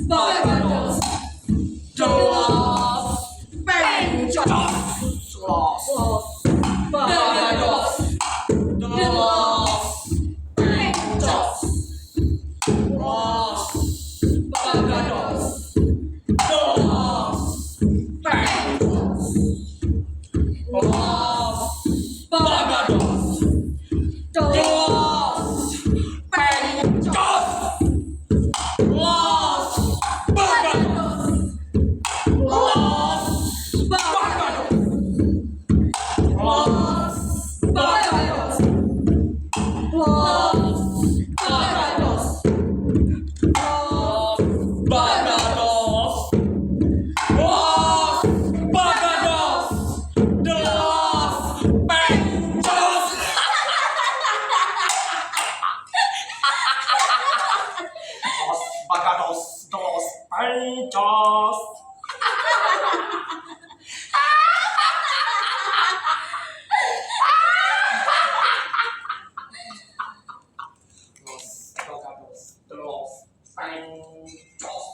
Barbados, jelas, pencos, los, Barbados, jelas, pencos, los, Barbados, jelas, pencos, los, Barbados, jelas, pencos. Barbados, dos pencos. Los Barbados, dos pencos.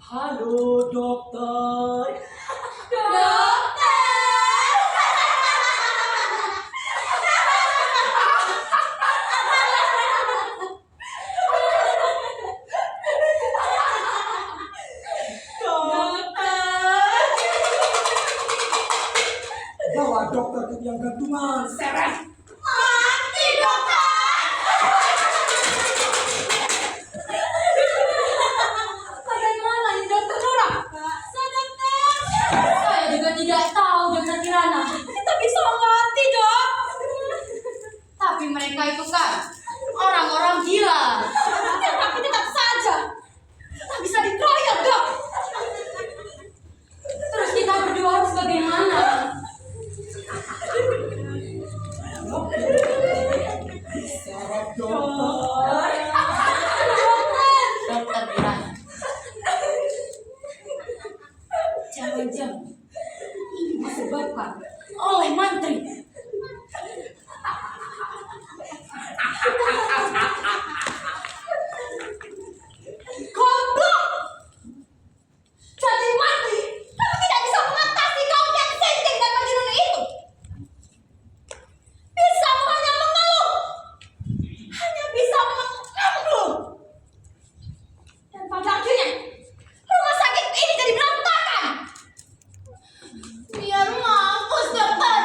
Halo dokter. Bawa dokter ke tiang gantungan, seret. Mati dokter. Bagaimana ini dokter Nora? Dokter. Saya juga tidak tahu dokter Kirana. Kita bisa mati dok. Tapi mereka itu kan orang-orang gila. Tapi tetap saja tak bisa dikeroyok dok. Terus kita berdua harus bagaimana? Seret dokter. Dokter Kirana. Jangan-jangan ini disebabkan oleh mantri. Goblok! Jadi mantri, kamu tidak bisa mengatasi kaum yang senting dan majnun itu. Bisa hanya mengeluh, hanya bisa mengeluh. Dan pada akhirnya rumah sakit ini jadi berantakan. Biar mampus dokter.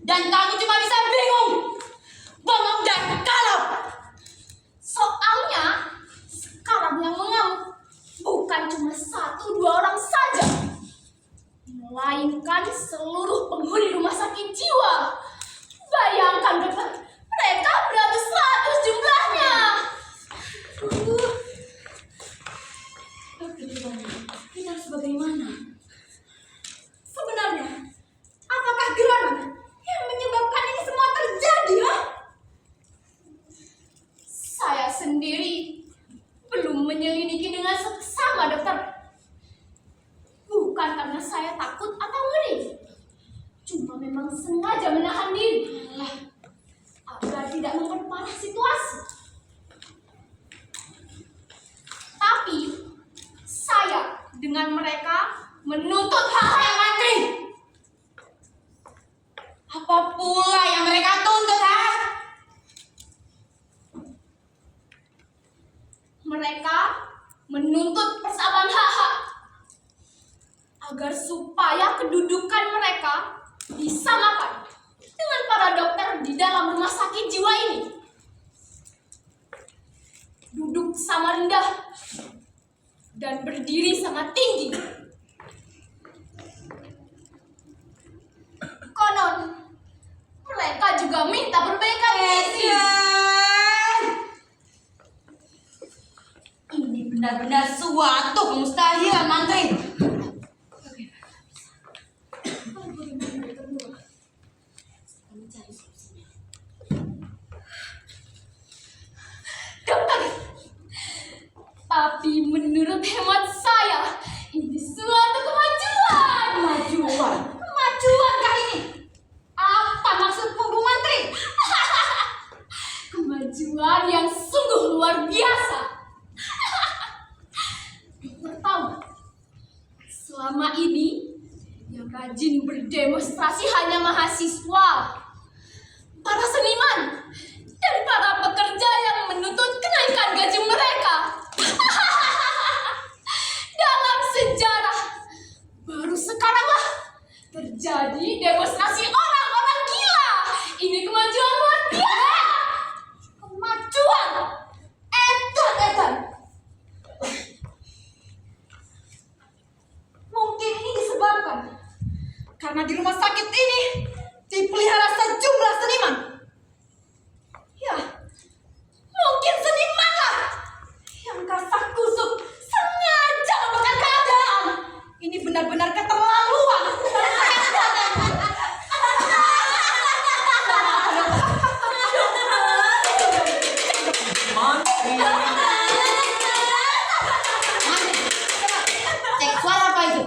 Dan kamu cuma bisa bingung, bengong dan kalap. Soalnya sekarang yang mengamuk bukan cuma 1-2 orang saja, melainkan seluruh penghuni rumah sakit jiwa. Bayangkan dokter, mereka beratus-ratus jumlahnya. Dokter Giovanni, kita harus bagaimana? Sebenarnya, apakah gerangan yang menyebabkan ini semua terjadi, ha? Saya sendiri belum menyelidiki dengan seksama, dokter. Bukan karena saya takut atau ngeri, cuma memang sengaja menahan diri agar tidak memperparah situasi. Tapi saya dengan mereka menuntut hak yang mati. Apa pula yang mereka tuntut, ha? Mereka menuntut persamaan hak agar supaya kedudukan mereka disamakan dengan para dokter di dalam rumah sakit jiwa ini. Duduk sama rendah dan berdiri sama tinggi. Konon mereka juga minta perbaikan gizi. Ini benar-benar suatu kemustahilan, Mantri. Dokter, tapi menurut hemat saya, ini suatu kemajuan. Kemajuan kah ini? Apa maksudmu, Bu Mantri? Kemajuan yang sungguh luar biasa. Dokter tahu, selama ini yang rajin berdemonstrasi hanya mahasiswa, para seniman, dan para pekerja yang menuntut kenaikan gaji mereka. Dalam sejarah, baru sekaranglah terjadi demonstrasi orang-orang gila. Ini kemajuan luar biasa. Kemajuan edan. Mungkin ini disebabkan karena di rumah sakit ini dipelihara sejumlah seniman. Ya, mungkin senimanlah yang kasak kusuk sengaja membuat keadaan. Ini benar-benar keterlaluan. Cek suara apa itu?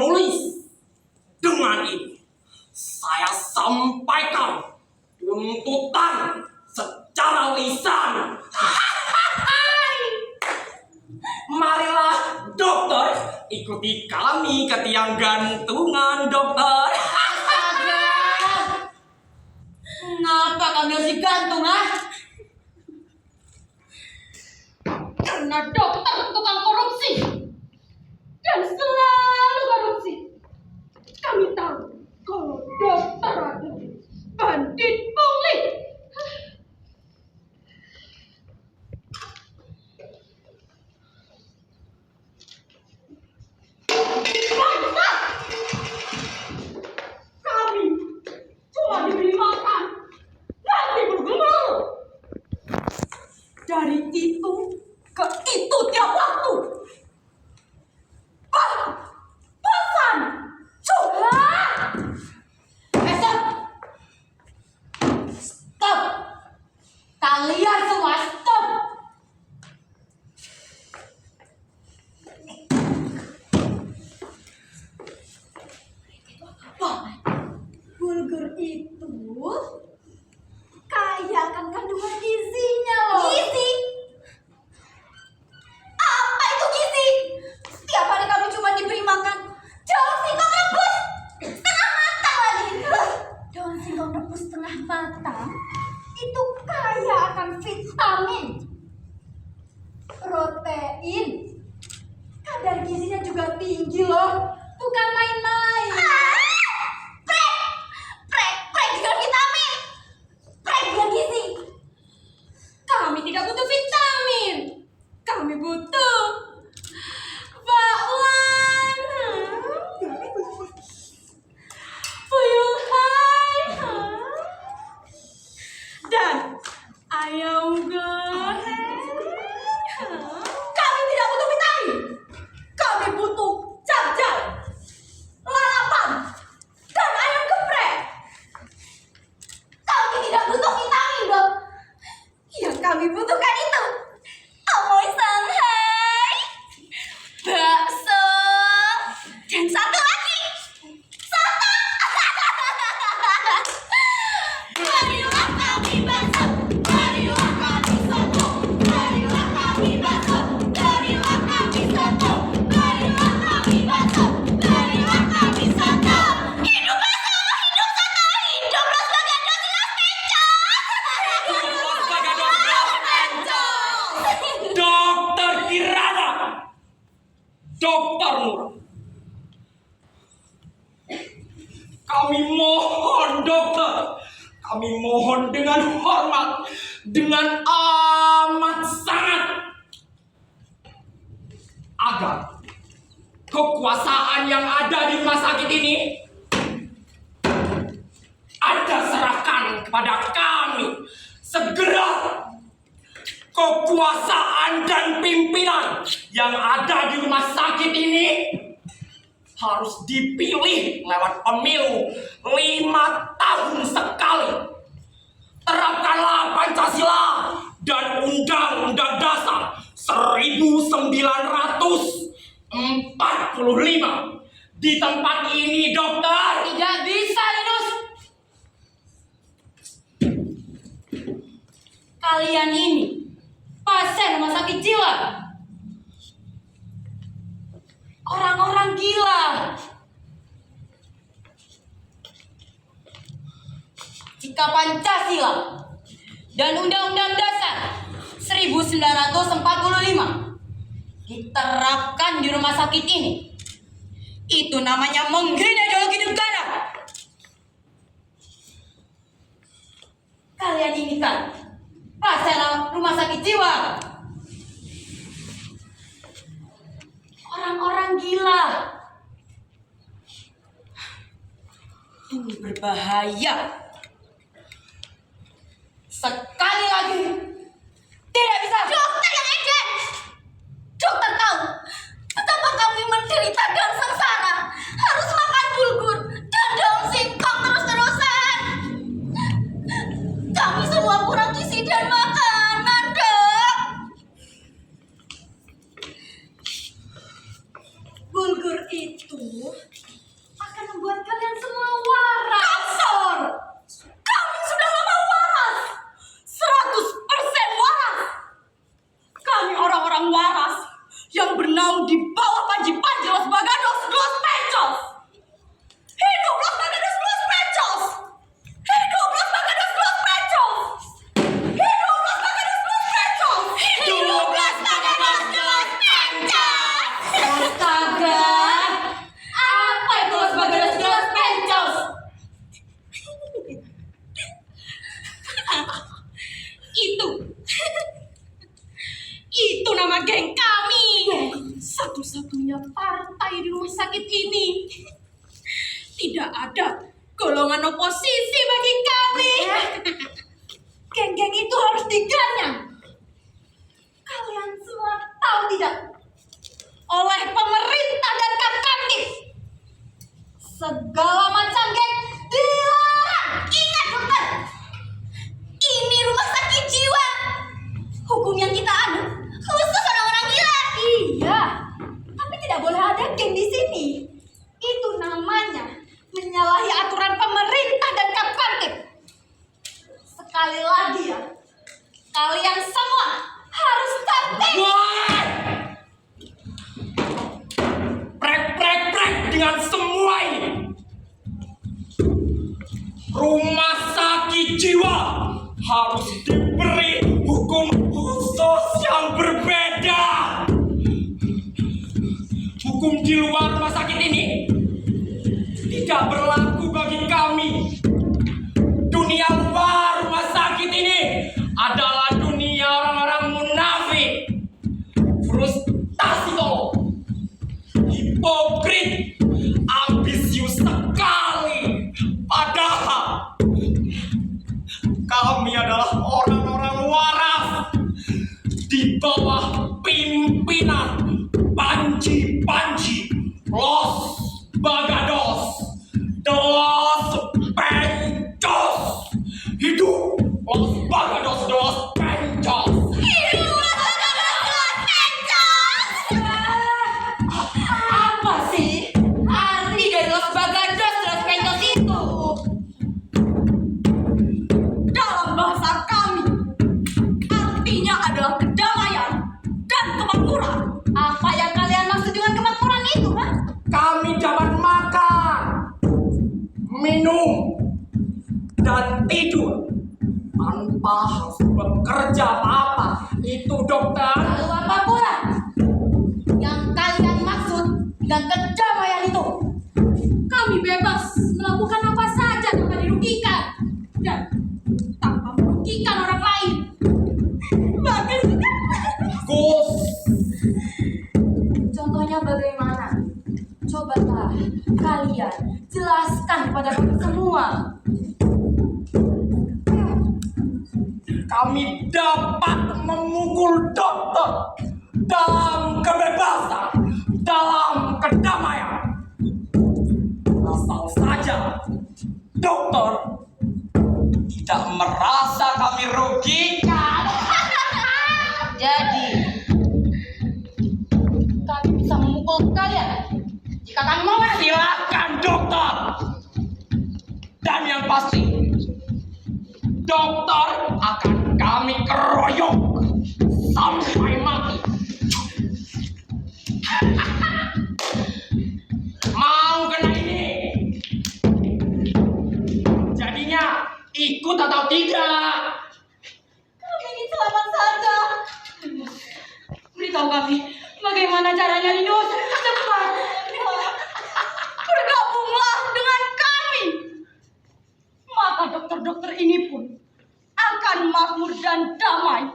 menulis. Dengan ini, saya sampaikan tuntutan secara lisan. Marilah dokter, ikuti kami ke tiang gantungan, dokter. Astaga. Ngapa kami harus digantung, ah? Karena dokter tukang korupsi dan selalu korupsi. Kami tahu kalau dokter adalah bandit pungli. Bangsat! Kami cuma diberi makan nasi bergemuruh. Dari itu ke itu tiap waktu. Bosan! Coba! Stop! Stop! Kalian semua stop! Bulgur itu kaya akan kandungan gizinya loh. Gizi? Apa itu gizi? Setiap hari kami cuma diberi makan daun singkong rebus setengah matang lagi. Daun singkong rebus setengah matang itu kaya akan vitamin, protein, kadar gizinya juga tinggi loh. Bukan main-main. Prek dengan vitamin. Prek dengan gizi. Kami tidak butuh vitamin. Kami butuh bakwan. Puyuh hai. Dan ayam goreng. Kami tidak butuh vitamin. Kami butuh jam-jam, lalapan, dan ayam geprek. Kami tidak butuh vitamin, dok. Yang kami butuhkan itu amoy Shanghai, bakso, dan satu lagi soto. Marilah kami bakso, marilah kami soto, marilah kami bakso, marilah kami soto, marilah kami bakso, marilah kami soto. Hidup bakso, hidup soto, hidup Los Bagados Los Pencos. Dokter Kirana, Dokter Nur, kami mohon dokter, kami mohon dengan hormat, dengan amat sangat, agar kekuasaan yang ada di rumah sakit ini Anda serahkan kepada kami segera. Kekuasaan dan pimpinan yang ada di rumah sakit ini harus dipilih lewat pemilu 5 tahun sekali. Terapkanlah Pancasila dan Undang-Undang Dasar 1945 di tempat ini, dokter. Tidak bisa, Linus. Kalian ini pasien rumah sakit jiwa. Orang-orang gila. Jika Pancasila dan Undang-Undang Dasar 1945 diterapkan di rumah sakit ini, itu namanya menghina ideologi negara. Kalian ini kan pasien rumah sakit jiwa. Orang-orang gila. Ini berbahaya. Sekali lagi tidak bisa. Dokter yang edan. Dokter tahu betapa kami menderita dan sengsara. Harus makan bulgur dan daun singkong terus-terusan. Kami semua kurang gizi dan makanan, dok. Bulgur itu Tidak ada golongan oposisi bagi kami. Geng-geng itu harus diganyang. Kalian semua tahu tidak? Oleh pemerintah dan Kapkantip, segala macam geng dilarang. Ingat dokter, ini rumah sakit jiwa. Hukum yang kita adu khusus orang-orang gila. Iya, tapi tidak boleh ada geng di sini. Itu namanya menyalahi aturan pemerintah dan Kapkantip. Sekali lagi ya, kalian semua harus tertib. Woi! Prek dengan semua ini. Rumah sakit jiwa harus diberi hukum khusus yang berbeda. Hukum di luar rumah sakit ini tidak berlaku bagi kami. Dunia luar rumah sakit ini adalah dunia orang-orang munafik, frustasi tolong, hipokrit, ambisius sekali. Padahal kami adalah orang-orang waras di bawah pimpinan Panji Los Bagados, Los Pencos. Hidup Los Bagados, Los Pencos. Apa sih arti dari Los Bagados, Los Pencos itu? Dalam bahasa kami, artinya adalah kedamaian dan kemakmuran. Apa yang kalian maksud dengan kemakmuran itu, ha? Kami dapat makan, minum, dan tidur tanpa harus bekerja apa-apa. Itu dokter. Lalu apa pula yang kalian maksud dengan kedamaian itu? Kami bebas melakukan apa saja tanpa dirugikan dan tanpa merugikan orang lain. Bagus. Gus, Contohnya bagaimana? Cobalah kalian jelaskan kepada kami semua. kami dapat memukul dokter dalam kebebasan, dalam kedamaian. Asal saja dokter tidak merasa kami rugikan. Jadi, kami bisa memukul kalian jika kami mau. Silakan dokter. Dan yang pasti, dokter akan kami keroyok sampai mati. Mau kena ini? Jadinya ikut atau tidak? Kami ingin selamat saja. Beritahu kami bagaimana caranya, Linus. Cepat. Bergabunglah dengan kami. Maka dokter-dokter ini pun akan makmur dan damai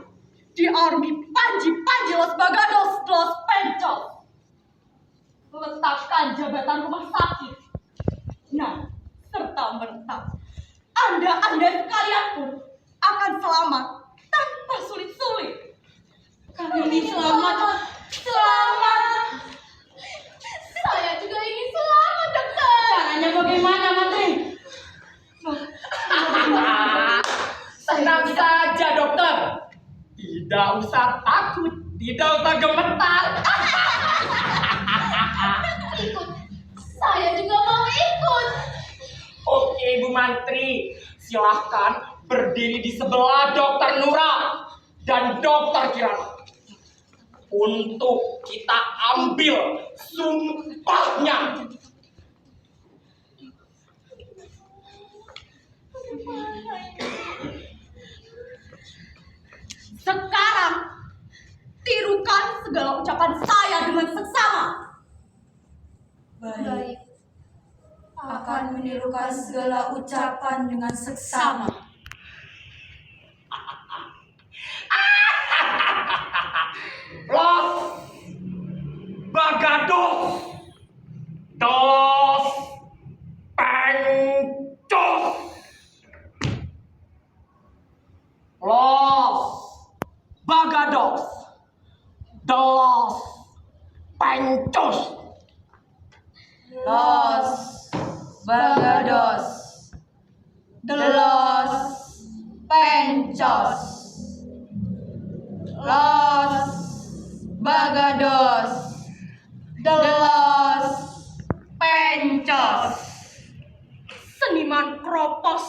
di army Panji Los Bagados Los Pencos. Letakkan jabatan rumah sakit. Nah, serta merta Anda sekalian pun akan selamat tanpa sulit-sulit. Kami ingin selamat. Saya juga ingin selamat, dokter. Caranya bagaimana, Menteri? Tenang saja dokter. Tidak usah takut, tidak usah gemetar. Ikut. Saya juga mau ikut. Oke Bu Mantri, silahkan berdiri di sebelah dokter Nura dan dokter Kirana untuk kita ambil sumpahnya. Sekarang tirukan segala ucapan saya dengan seksama. Baik, akan menirukan segala ucapan dengan seksama. Los Bagados, Dos de los Pencos, los Bagados, de los Pencos. Seniman kropos,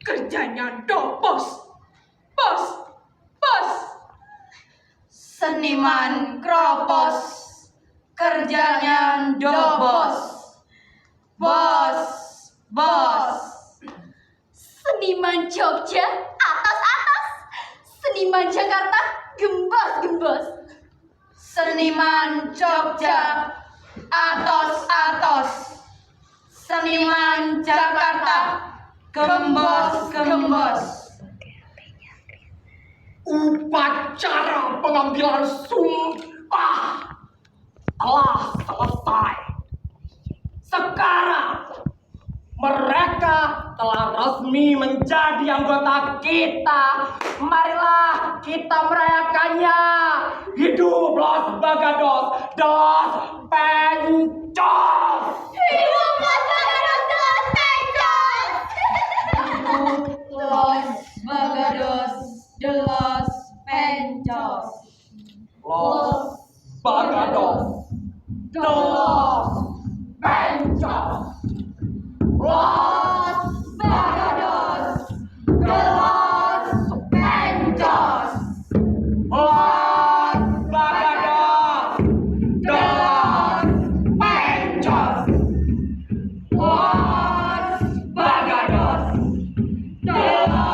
kerjanya dopos. Bos, bos. Seniman kropos, kerjanya dobos. Bos, bos. Seniman Jogja atas-atas, seniman Jakarta gembos-gembos. Seniman Jogja atos-atos, seniman Jakarta gembos-gembos. Upacara pengambilan sumpah telah selesai. Sekarang mereka telah resmi menjadi anggota kita. Marilah kita merayakannya. Hidup Los Bagados dos Pencos. Hidup Los Bagados dos Pencos. Los Bagados de los Pencos. Los Bagados dos Pencos. Los Bagados de los Pencos. Los Bagados de los Pencos. Los Bagados de los Pencos. Los Bagados de los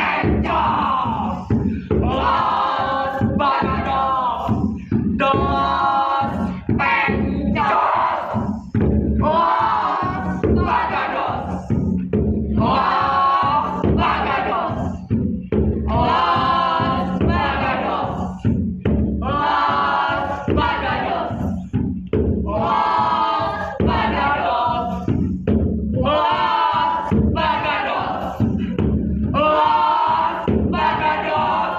Pencos. Los Bagados de los Pencos. Los Bagados de los Pencos. Los Bagados de los Pencos. Los Bagados. Los Bagados. Los Bagados. Los Bagados. Los Bagados. Los Bagados. Los Bagados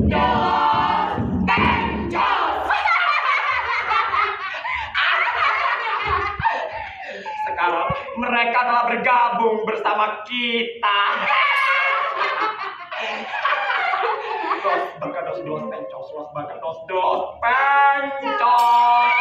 de los Pencos. Sekarang mereka telah bergabung bersama kita. Los Bagados dos Pencos. Los Bagados dos Pencos.